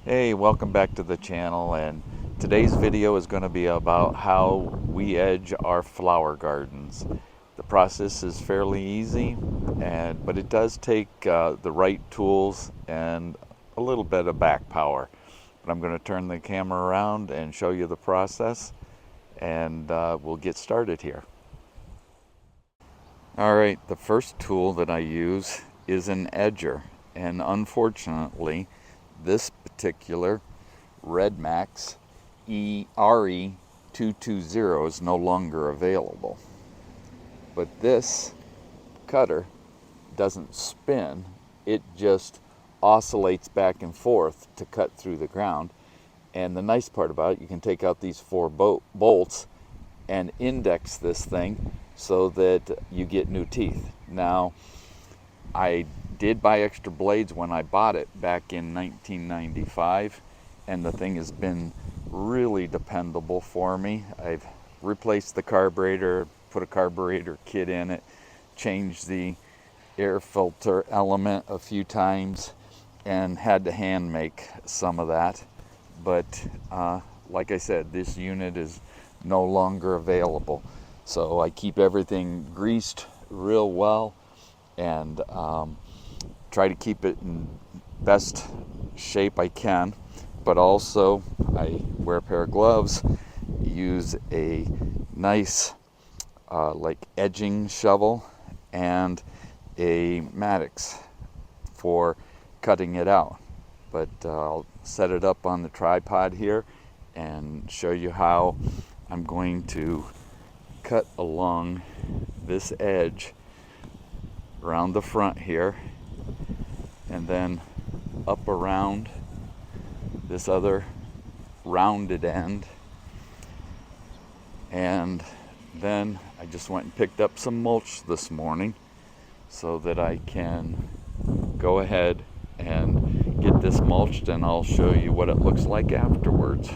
Hey, welcome back to the channel, and today's video is going to be about how we edge our flower gardens. The process is fairly easy, but it does take the right tools and a little bit of back power. But I'm going to turn the camera around and show you the process, and we'll get started here. Alright, the first tool that I use is an edger, and unfortunately this particular Redmax RE220 is no longer available. But this cutter doesn't spin, it just oscillates back and forth to cut through the ground. And the nice part about it, you can take out these four bolts and index this thing so that you get new teeth. Now, I did buy extra blades when I bought it back in 1995, and the thing has been really dependable for me. I've replaced the carburetor, put a carburetor kit in it, changed the air filter element a few times, and had to hand make some of that. But like I said, this unit is no longer available. So I keep everything greased real well and try to keep it in best shape I can, but also I wear a pair of gloves, use a nice like edging shovel and a Maddox for cutting it out. But I'll set it up on the tripod here and show you how I'm going to cut along this edge around the front here, and then up around this other rounded end. And then I just went and picked up some mulch this morning so that I can go ahead and get this mulched, and I'll show you what it looks like afterwards.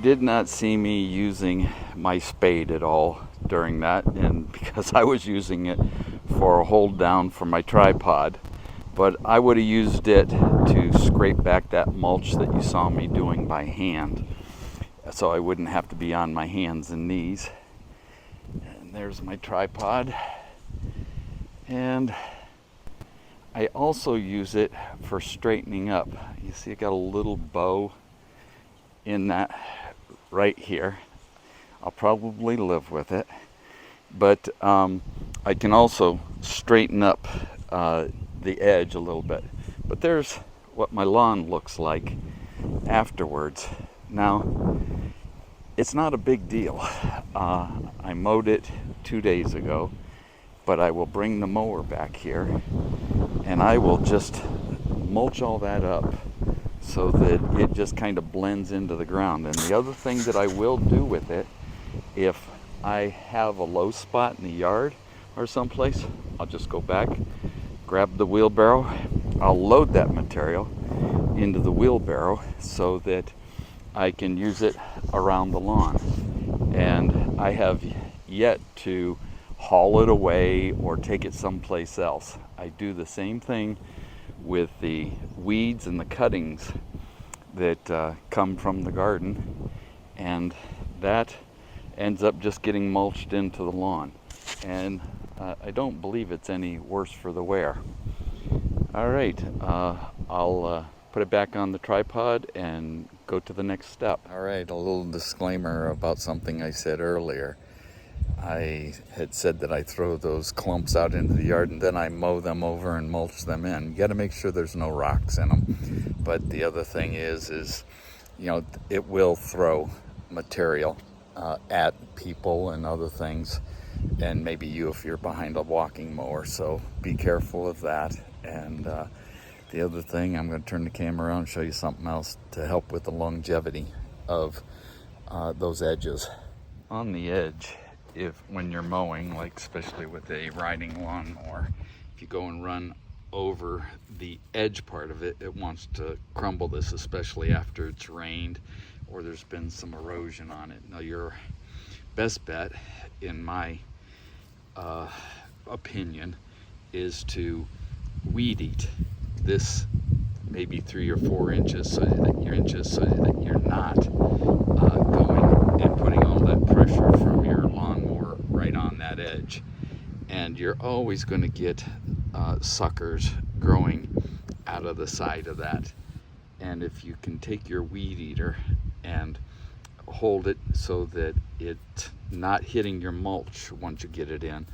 did not see me using my spade at all during that, and because I was using it for a hold down for my tripod. But I would have used it to scrape back that mulch that you saw me doing by hand, so I wouldn't have to be on my hands and knees. And there's my tripod. And I also use it for straightening up. You see I got a little bow in that right here. I'll probably live with it. But I can also straighten up the edge a little bit. But there's what my lawn looks like afterwards. Now, it's not a big deal. I mowed it 2 days ago, but I will bring the mower back here and I will just mulch all that up so that it just kind of blends into the ground. And the other thing that I will do with it, if I have a low spot in the yard or someplace, I'll just go back, grab the wheelbarrow, I'll load that material into the wheelbarrow so that I can use it around the lawn. And I have yet to haul it away or take it someplace else. I do the same thing with the weeds and the cuttings that come from the garden, and that ends up just getting mulched into the lawn. And I don't believe it's any worse for the wear. All right, I'll put it back on the tripod and go to the next step. All right, a little disclaimer about something I said earlier. I had said that I throw those clumps out into the yard and then I mow them over and mulch them in. You got to make sure there's no rocks in them. But the other thing is you know, it will throw material at people and other things, and maybe you if you're behind a walking mower. So be careful of that. And the other thing, I'm going to turn the camera around and show you something else to help with the longevity of those edges. On the edge, when you're mowing, like especially with a riding lawnmower, if you go and run over the edge part of it, it wants to crumble this, especially after it's rained or there's been some erosion on it. Now, your best bet, in my opinion, is to weed eat this maybe 3 or 4 inches so that you're not going and putting all that pressure from your lawnmower right on that edge. And you're always going to get suckers growing out of the side of that. And if you can take your weed eater and hold it so that it's not hitting your mulch once you get it in,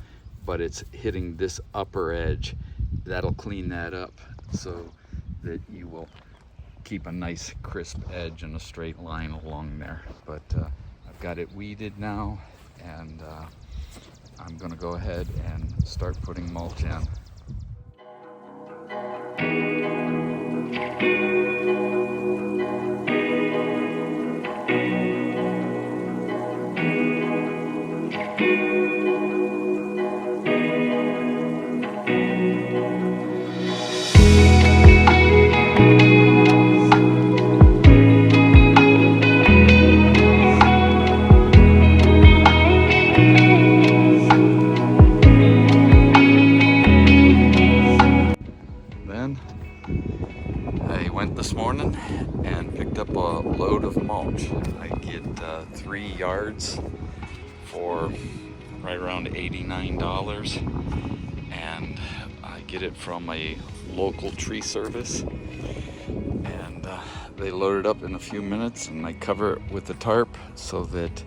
but it's hitting this upper edge, that'll clean that up so that you will keep a nice crisp edge and a straight line along there. But I've got it weeded now, and I'm going to go ahead and start putting mulch in. I went this morning and picked up a load of mulch. I get 3 yards for right around $89, and I get it from a local tree service, and they load it up in a few minutes, and I cover it with a tarp so that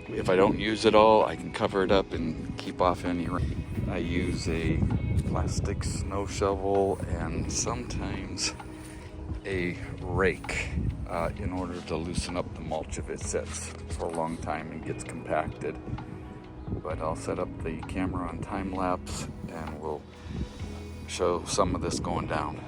if I don't use it all, I can cover it up and keep off any rain. I use a plastic snow shovel and sometimes a rake in order to loosen up the mulch if it sits for a long time and gets compacted. But I'll set up the camera on time lapse and we'll show some of this going down.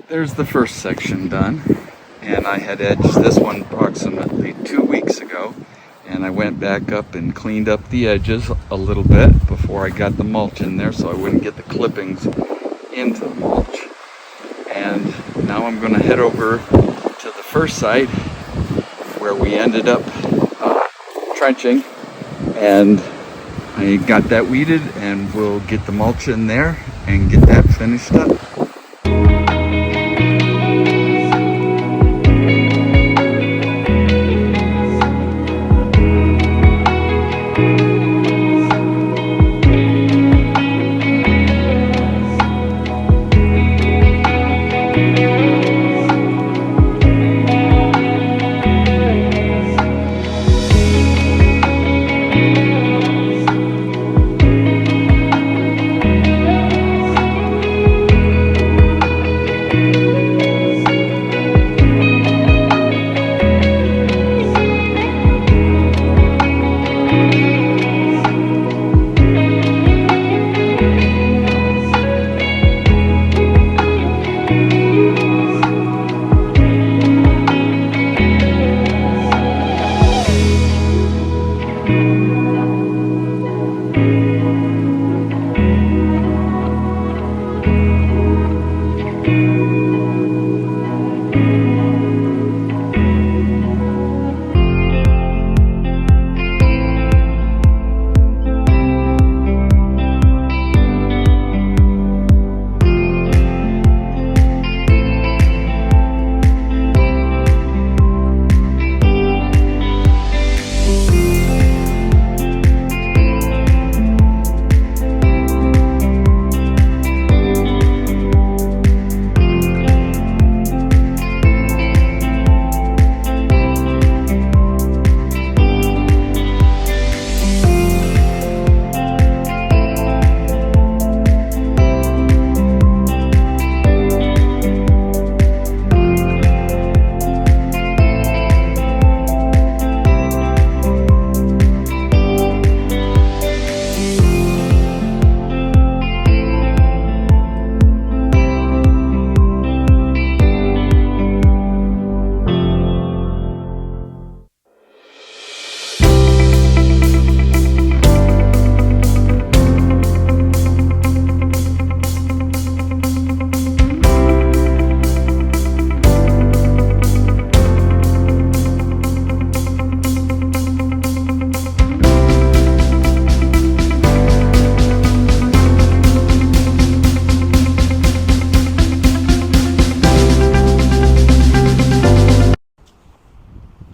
There's the first section done, and I had edged this one approximately 2 weeks ago, and I went back up and cleaned up the edges a little bit before I got the mulch in there so I wouldn't get the clippings into the mulch. And now I'm going to head over to the first site where we ended up trenching, and I got that weeded, and we'll get the mulch in there and get that finished up.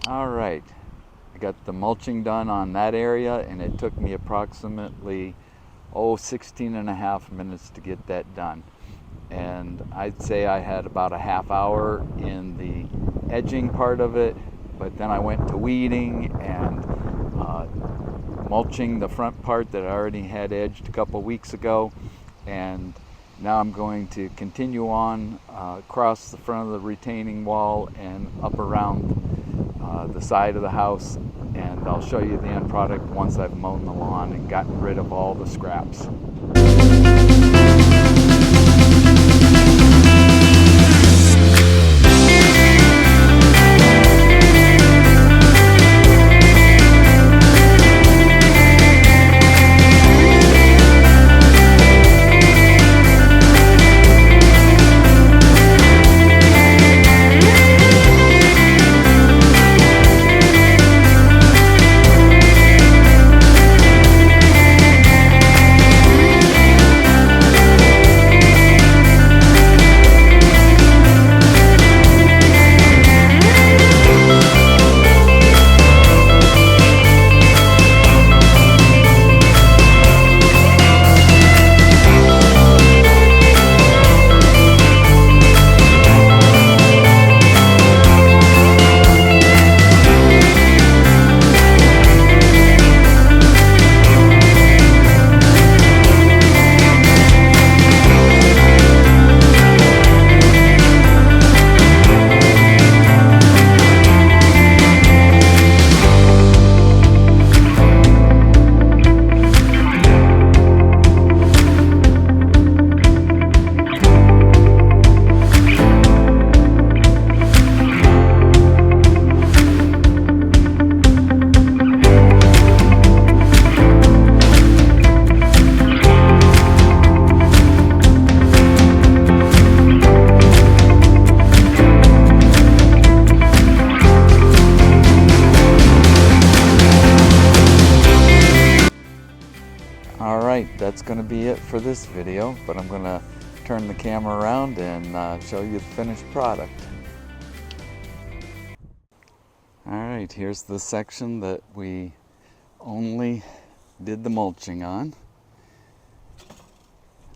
Alright, I got the mulching done on that area, and it took me approximately 16 and a half minutes to get that done. And I'd say I had about a half hour in the edging part of it, but then I went to weeding and mulching the front part that I already had edged a couple weeks ago. And now I'm going to continue on across the front of the retaining wall and up around the side of the house, and I'll show you the end product once I've mown the lawn and gotten rid of all the scraps. that's going to be it for this video, but I'm going to turn the camera around and show you the finished product. Alright, here's the section that we only did the mulching on.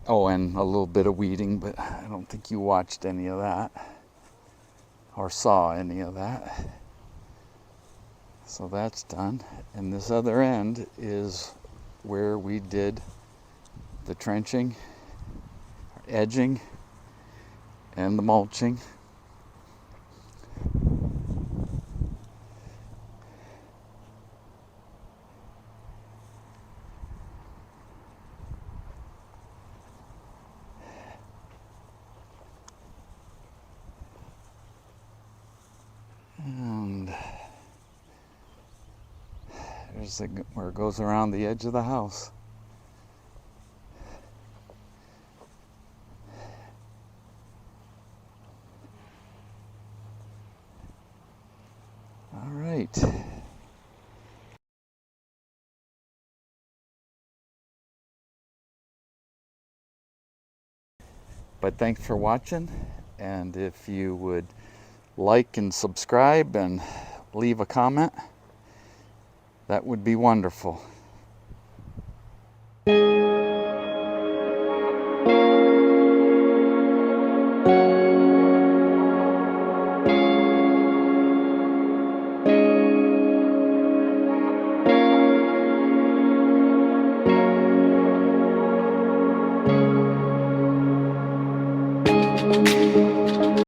Oh, and a little bit of weeding, but I don't think you watched any of that or saw any of that. So that's done. And this other end is where we did the trenching, edging, and the mulching. And there's where it goes around the edge of the house. All right. But thanks for watching, and if you would like and subscribe and leave a comment, that would be wonderful.